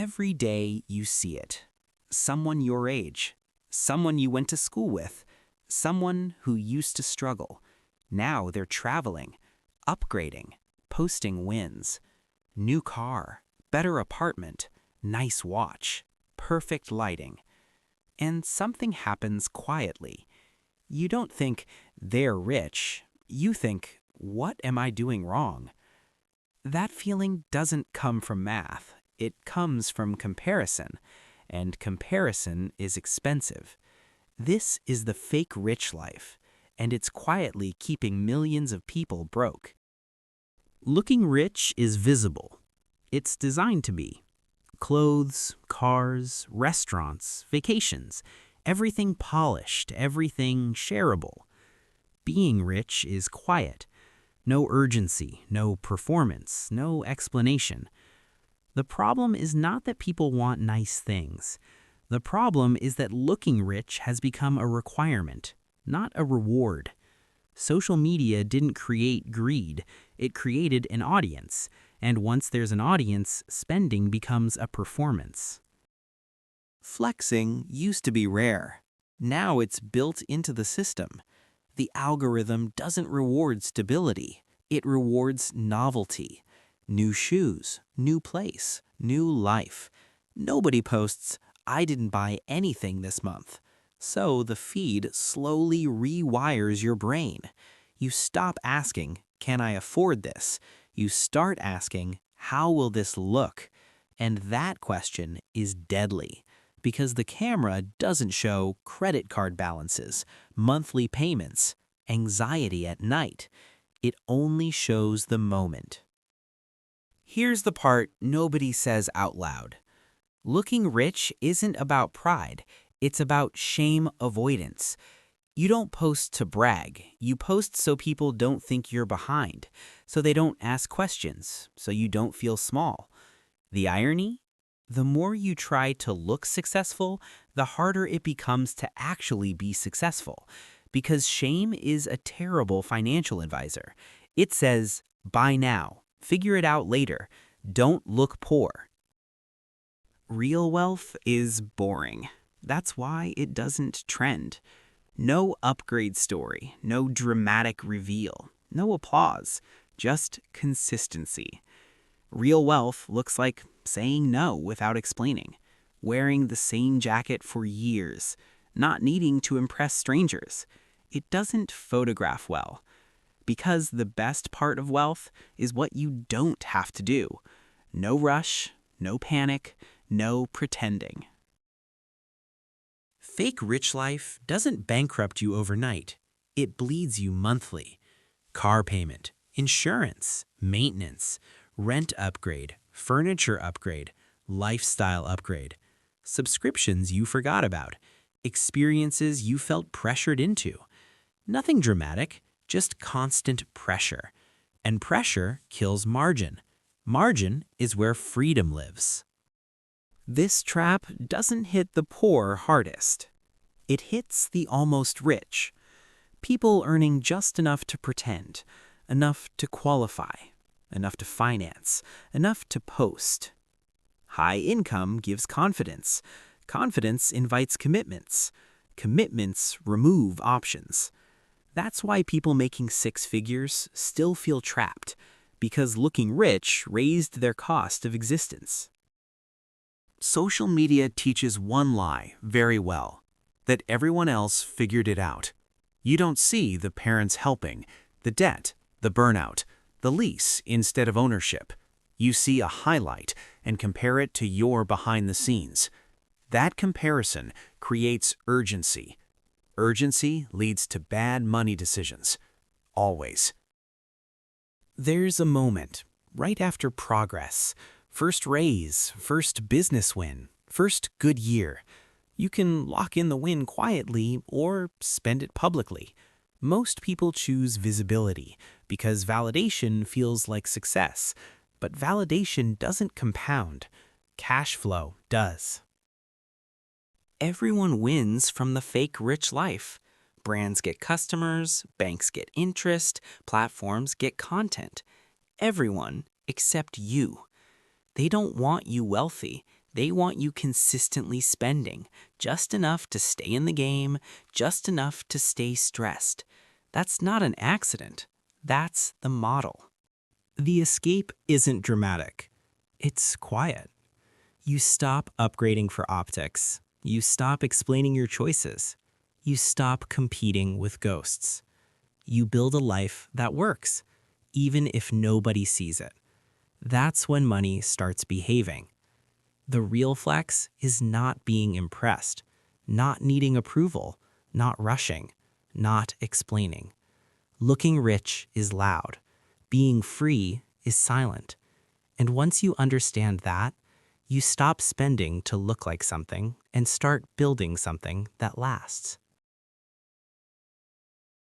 Every day you see it. Someone your age, someone you went to school with, someone who used to struggle. Now they're traveling, upgrading, posting wins. New car, better apartment, nice watch, perfect lighting. And something happens quietly. You don't think, they're rich. You think, what am I doing wrong? That feeling doesn't come from math. It comes from comparison, and comparison is expensive. This is the fake rich life, and it's quietly keeping millions of people broke. Looking rich is visible. It's designed to be. Clothes, cars, restaurants, vacations, everything polished, everything shareable. Being rich is quiet. No urgency, no performance, no explanation. The problem is not that people want nice things. The problem is that looking rich has become a requirement, not a reward. Social media didn't create greed, it created an audience, and once there's an audience, spending becomes a performance. Flexing used to be rare. Now it's built into the system. The algorithm doesn't reward stability, it rewards novelty. New shoes, new place, new life. Nobody posts, I didn't buy anything this month. So the feed slowly rewires your brain. You stop asking, can I afford this? You start asking, how will this look? And that question is deadly, because the camera doesn't show credit card balances, monthly payments, anxiety at night. It only shows the moment. Here's the part nobody says out loud. Looking rich isn't about pride, it's about shame avoidance. You don't post to brag, you post so people don't think you're behind, so they don't ask questions, so you don't feel small. The irony? The more you try to look successful, the harder it becomes to actually be successful. Because shame is a terrible financial advisor. It says, buy now, figure it out later, don't look poor. Real wealth is boring. That's why it doesn't trend. No upgrade story, no dramatic reveal, no applause, just consistency. Real wealth looks like saying no without explaining, wearing the same jacket for years, not needing to impress strangers. It doesn't photograph well, because the best part of wealth is what you don't have to do. No rush, no panic, no pretending. Fake rich life doesn't bankrupt you overnight. It bleeds you monthly. Car payment, insurance, maintenance, rent upgrade, furniture upgrade, lifestyle upgrade, subscriptions you forgot about, experiences you felt pressured into. Nothing dramatic, just constant pressure. And pressure kills margin. Margin is where freedom lives. This trap doesn't hit the poor hardest. It hits the almost rich. People earning just enough to pretend, enough to qualify, enough to finance, enough to post. High income gives confidence. Confidence invites commitments. Commitments remove options. That's why people making six figures still feel trapped, because looking rich raised their cost of existence. Social media teaches one lie very well, that everyone else figured it out. You don't see the parents helping, the debt, the burnout, the lease instead of ownership. You see a highlight and compare it to your behind the scenes. That comparison creates urgency. Urgency leads to bad money decisions. Always. There's a moment, right after progress. First raise, first business win, first good year. You can lock in the win quietly or spend it publicly. Most people choose visibility because validation feels like success. But validation doesn't compound. Cash flow does. Everyone wins from the fake rich life. Brands get customers, banks get interest, platforms get content. Everyone except you. They don't want you wealthy. They want you consistently spending, just enough to stay in the game, just enough to stay stressed. That's not an accident. That's the model. The escape isn't dramatic. It's quiet. You stop upgrading for optics. You stop explaining your choices. You stop competing with ghosts. You build a life that works, even if nobody sees it. That's when money starts behaving. The real flex is not being impressed, not needing approval, not rushing, not explaining. Looking rich is loud. Being free is silent. And once you understand that, you stop spending to look like something and start building something that lasts.